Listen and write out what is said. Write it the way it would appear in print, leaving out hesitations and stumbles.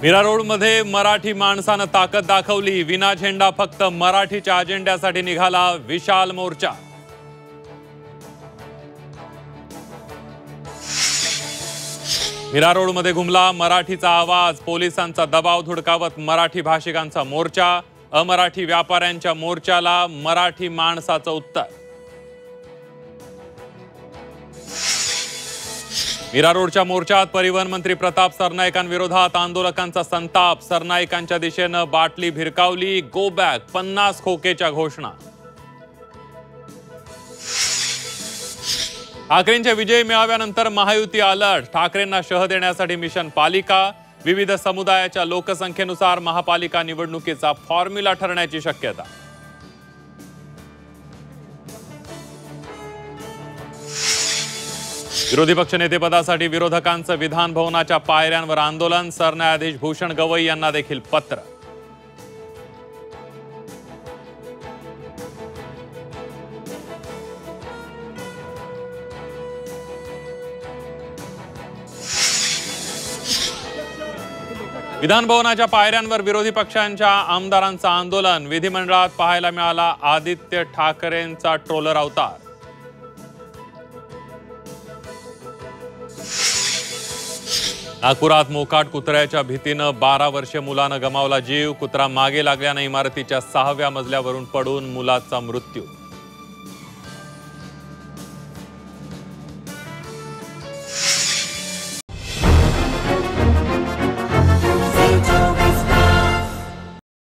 मीरा रोडमध्ये मराठी माणसानं ताकद दाखवली। विना झेंडा फक्त मराठीच्या अजेंड्यासाठी निघाला विशाल मोर्चा। मीरा रोडमध्ये घुमला मराठीचा आवाज। पोलिसांचा दबाव धुडकावत मराठी भाषिकांचा मोर्चा। अमराठी व्यापाऱ्यांच्या मोर्चाला मराठी माणसाचं उत्तर। मीरा रोडच्या मोर्चात परिवहन मंत्री प्रताप सरनाईकांविरोधात आंदोलकांचा संताप। सरनाईकांच्या दिशेने बाटली भिरकावली। गो बॅक 50 खोकेच्या घोषणा। ठाकरेंच्या विजय मेळाव्यानंतर महायुती अलर्ट। ठाकरेंना शह देण्यासाठी मिशन पालिका। विविध समुदायाच्या लोकसंख्येनुसार महापालिका निवडणुकीचा फॉर्म्युला ठरण्याची शक्यता। विरोधी पक्षनेतेपदासाठी विरोधकांचं विधान भवनाच्या पायऱ्यांवर आंदोलन। सरन्यायाधीश भूषण गवई यांना देखील पत्र। विधान भवनाच्या पायऱ्यांवर विरोधी पक्षांच्या आमदारांचं आंदोलन। विधिमंडळात पाहायला मिळाला आदित्य ठाकरेंचा ट्रोलर अवतार। नागपुरात मोकाट कुत्र्याच्या भीतीनं 12 वर्षीय मुलानं गमावला जीव। कुत्रा मागे लागल्यानं इमारतीच्या 6व्या मजल्यावरून पडून मुलाचा मृत्यू।